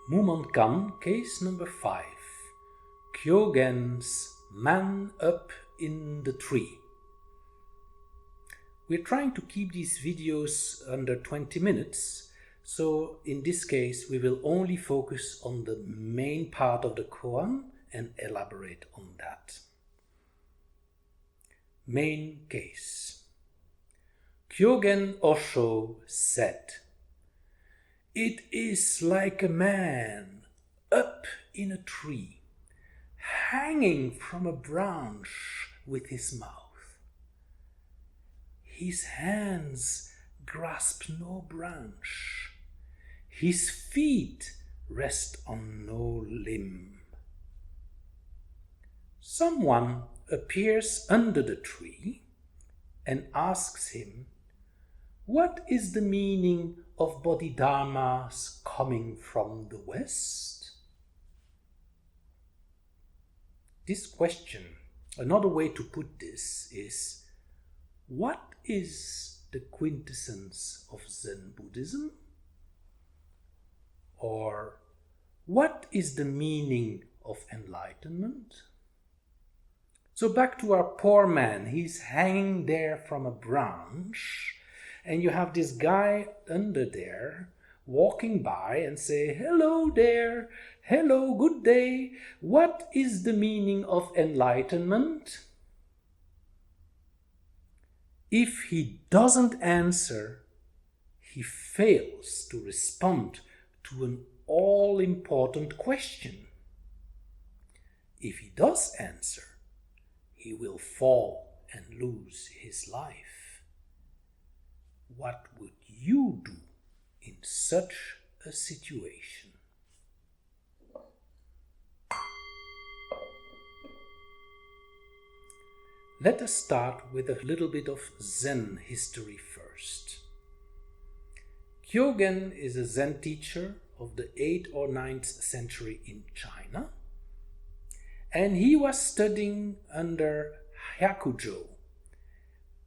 Mumonkan, case number 5. Kyogen's man up in the tree. We're trying to keep these videos under 20 minutes, so in this case we will only focus on the main part of the koan and elaborate on that. Main case. Kyogen Osho said, "It is like a man up in a tree, hanging from a branch with his mouth. His hands grasp no branch, his feet rest on no limb. Someone appears under the tree and asks him, 'What is the meaning of Bodhidharmas coming from the West?' This question, another way to put this is, what is the quintessence of Zen Buddhism? Or what is the meaning of enlightenment? So back to our poor man, he's hanging there from a branch, and you have this guy under there walking by and say, 'Hello there, hello, good day. What is the meaning of enlightenment?' If he doesn't answer, he fails to respond to an all-important question. If he does answer, he will fall and lose his life. What would you do in such a situation?" Let us start with a little bit of Zen history first. Kyogen is a Zen teacher of the 8th or 9th century in China, and he was studying under Hyakujo.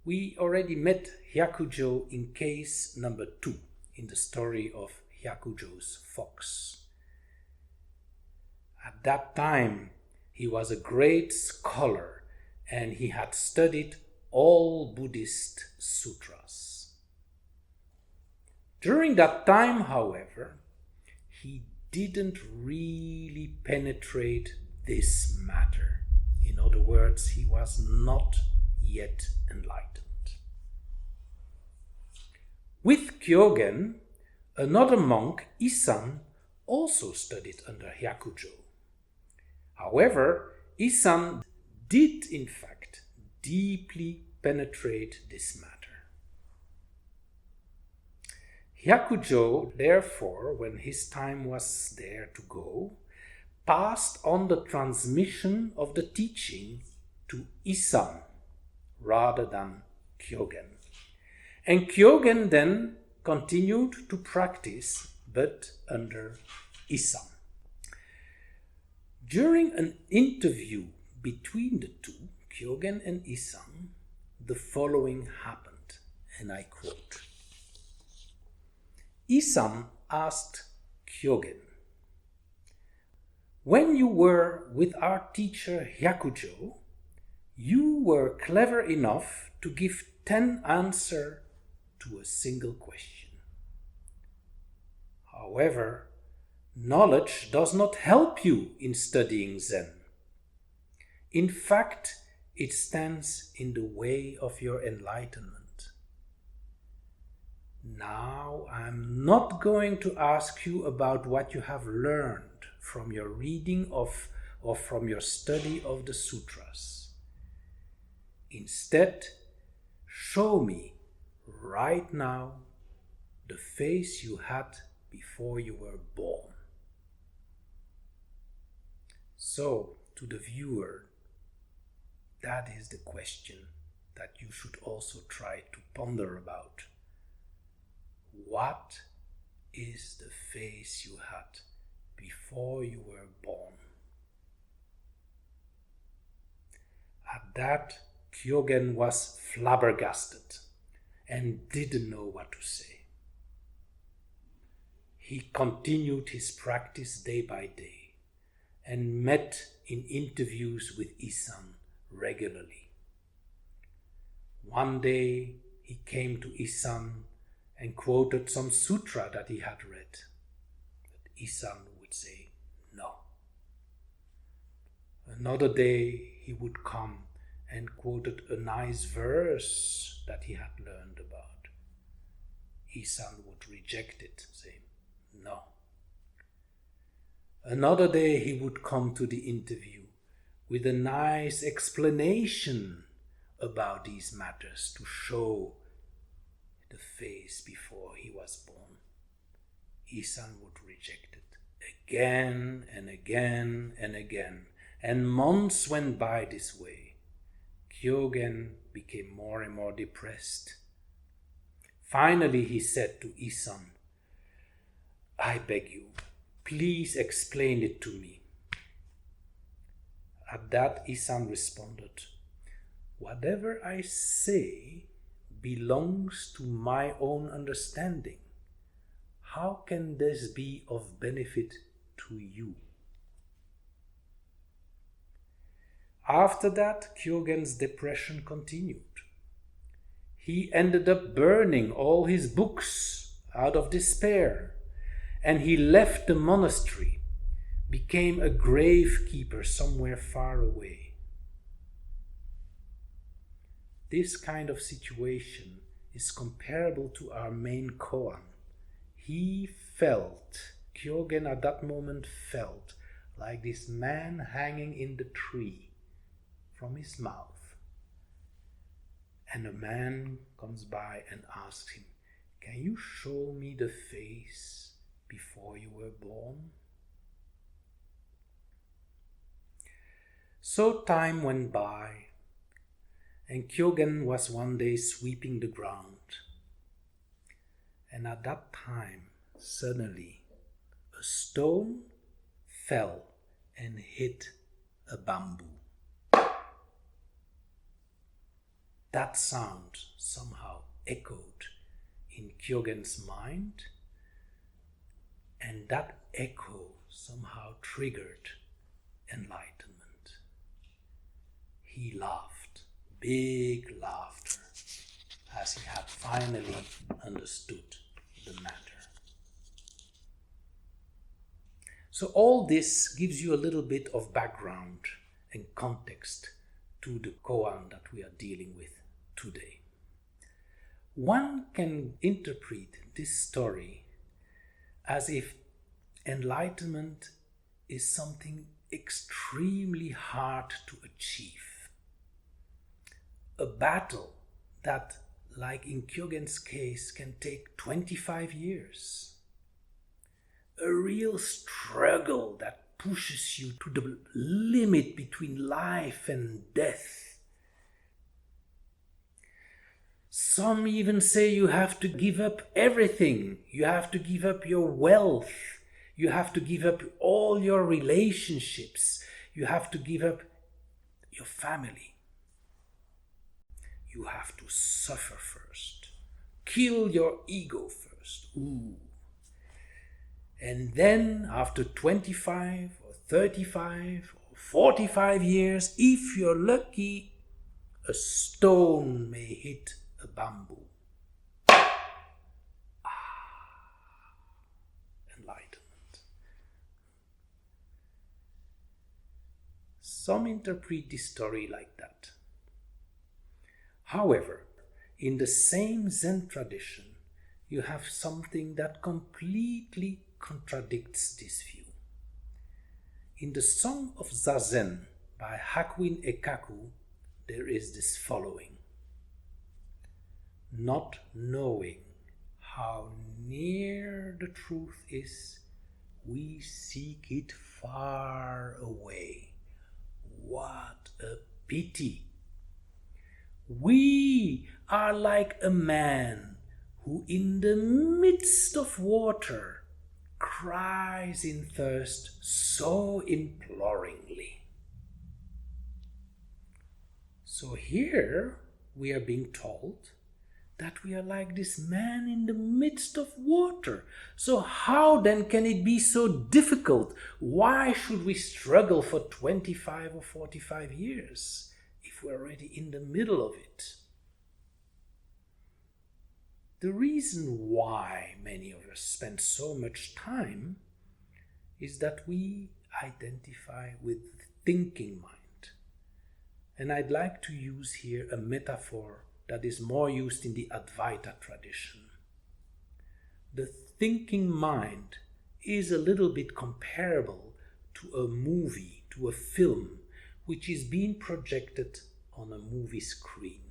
We already met Hyakujo in case number 2 in the story of Hyakujo's fox. At that time, he was a great scholar and he had studied all Buddhist sutras. During that time, however, he didn't really penetrate this matter. In other words, he was not yet enlightened. With Kyogen, another monk, Isan, also studied under Hyakujo. However, Isan did in fact deeply penetrate this matter. Hyakujo, therefore, when his time was there to go, passed on the transmission of the teaching to Isan rather than Kyogen. And Kyogen then continued to practice, but under Isan. During an interview between the two, Kyogen and Isan, the following happened, and I quote. Isan asked Kyogen, "When you were with our teacher Hyakujo, you were clever enough to give 10 answers to a single question. However, knowledge does not help you in studying Zen. In fact, it stands in the way of your enlightenment. Now, I'm not going to ask you about what you have learned from your reading of or from your study of the sutras. Instead, show me right now the face you had before you were born." So, to the viewer, that is the question that you should also try to ponder about. What is the face you had before you were born? At that, Kyogen was flabbergasted and didn't know what to say. he continued his practice day by day and met in interviews with Isan regularly. One day he came to Isan and quoted some sutra that he had read. But Isan would say no. Another day he would come and quoted a nice verse that he had learned about. Isan would reject it, saying no. Another day he would come to the interview with a nice explanation about these matters to show the face before he was born. Isan would reject it again and again and again, and months went by this way. Kyogen became more and more depressed. Finally he said to Isan, "I beg you, please explain it to me." At that Isan responded, "Whatever I say belongs to my own understanding. How can this be of benefit to you?" After that, Kyogen's depression continued. He ended up burning all his books out of despair, and he left the monastery, became a gravekeeper somewhere far away. This kind of situation is comparable to our main koan. Kyogen at that moment felt like this man hanging in the tree from his mouth. And a man comes by and asks him, "Can you show me the face before you were born?" So time went by, and Kyogen was one day sweeping the ground. And at that time, suddenly, a stone fell and hit a bamboo. That sound somehow echoed in Kyogen's mind, and that echo somehow triggered enlightenment. He laughed, big laughter, as he had finally understood the matter. So all this gives you a little bit of background and context to the koan that we are dealing with today. One can interpret this story as if enlightenment is something extremely hard to achieve. A battle that, like in Kyogen's case, can take 25 years. A real struggle that pushes you to the limit between life and death. Some even say you have to give up everything. You have to give up your wealth. You have to give up all your relationships. You have to give up your family. You have to suffer first. Kill your ego first. And then after 25 or 35 or 45 years, if you're lucky, a stone may hit a bamboo. Enlightenment. Some interpret this story like that. However, in the same Zen tradition, you have something that completely contradicts this view. In the Song of Zazen by Hakuin Ekaku, there is this following. Not knowing how near the truth is, we seek it far away. What a pity! We are like a man who in the midst of water cries in thirst so imploringly. So here we are being told that we are like this man in the midst of water. So how then can it be so difficult? Why should we struggle for 25 or 45 years if we're already in the middle of it? The reason why many of us spend so much time is that we identify with the thinking mind. And I'd like to use here a metaphor that is more used in the Advaita tradition. The thinking mind is a little bit comparable to a movie, to a film, which is being projected on a movie screen.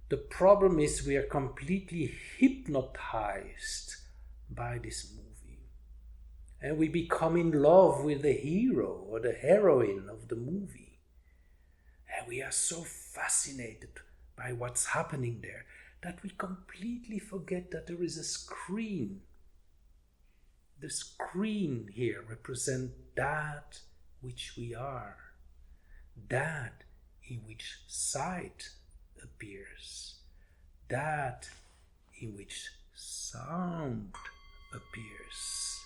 The problem is we are completely hypnotized by this movie. And we become in love with the hero or the heroine of the movie. And we are so fascinated by what's happening there that we completely forget that there is a screen. The screen here represents that which we are, that in which sight appears, that in which sound appears,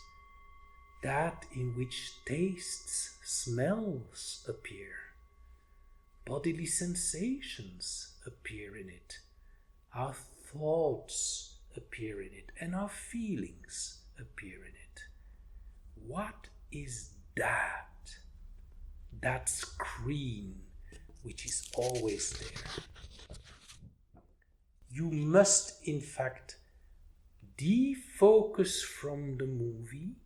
that in which tastes, smells appear. Bodily sensations appear in it, our thoughts appear in it, and our feelings appear in it. What is that? That screen which is always there. You must, in fact, defocus from the movie,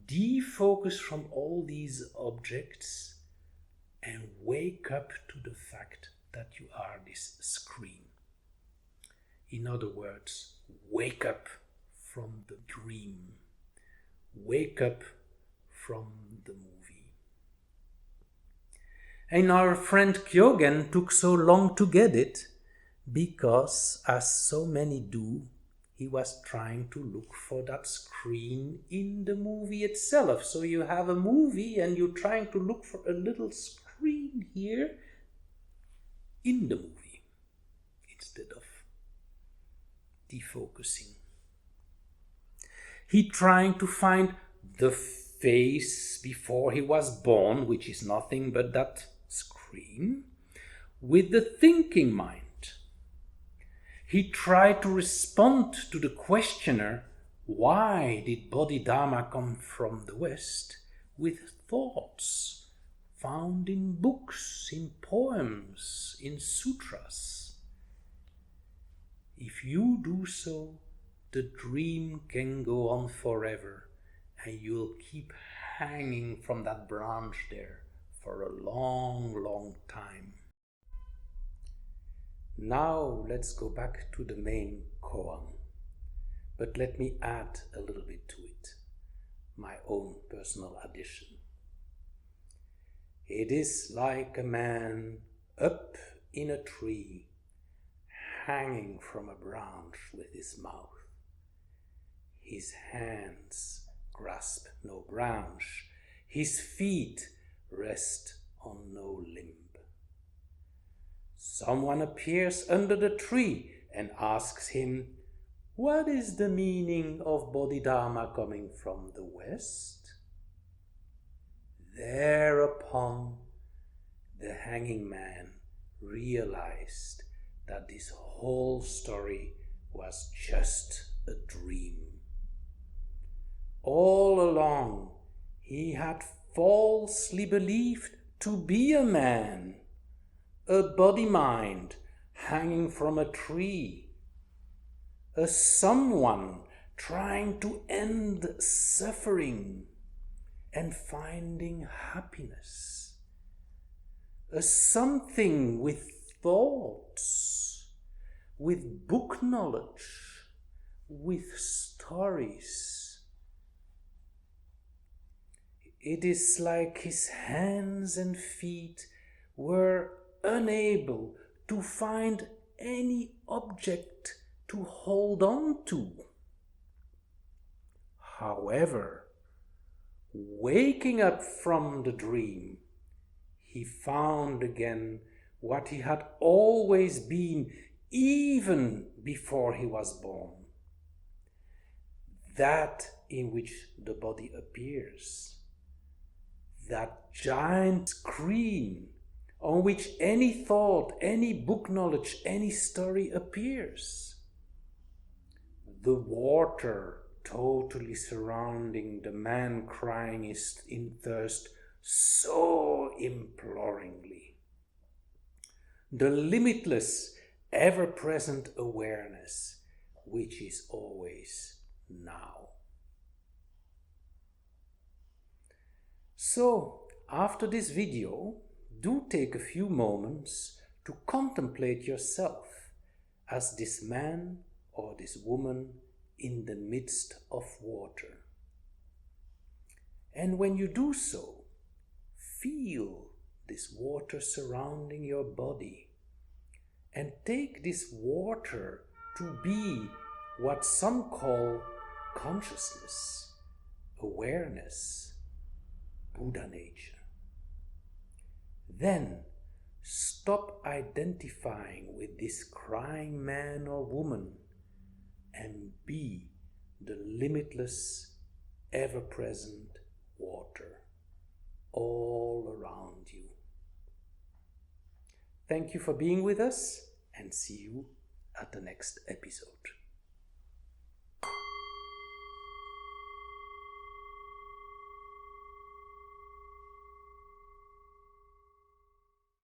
defocus from all these objects, and wake up to the fact that you are this screen. In other words, wake up from the dream. Wake up from the movie. And our friend Kyogen took so long to get it because, as so many do, he was trying to look for that screen in the movie itself. So you have a movie and you're trying to look for a little screen here in the movie instead of defocusing. He trying to find the face before he was born, which is nothing but that screen, with the thinking mind. He tried to respond to the questioner, why did Bodhidharma come from the West, with thoughts found in books, in poems, in sutras. If you do so, the dream can go on forever, and you'll keep hanging from that branch there for a long, long time. Now let's go back to the main koan, but let me add a little bit to it, my own personal addition. It is like a man up in a tree, hanging from a branch with his mouth. His hands grasp no branch, his feet rest on no limb. Someone appears under the tree and asks him, what is the meaning of Bodhidharma coming from the West? Thereupon, the hanging man realized that this whole story was just a dream. All along, he had falsely believed to be a man, a body-mind hanging from a tree, a someone trying to end suffering and finding happiness, a something with thoughts, with book knowledge, with stories. It is like his hands and feet were unable to find any object to hold on to. However, waking up from the dream, he found again what he had always been even before he was born. That in which the body appears, that giant screen on which any thought, any book knowledge, any story appears. The water totally surrounding the man crying in thirst so imploringly. The limitless, ever-present awareness, which is always now. So, after this video, do take a few moments to contemplate yourself as this man or this woman in the midst of water. And when you do so, feel this water surrounding your body and take this water to be what some call consciousness, awareness, Buddha nature. Then stop identifying with this crying man or woman and be the limitless, ever-present water all around you. Thank you for being with us, and see you at the next episode.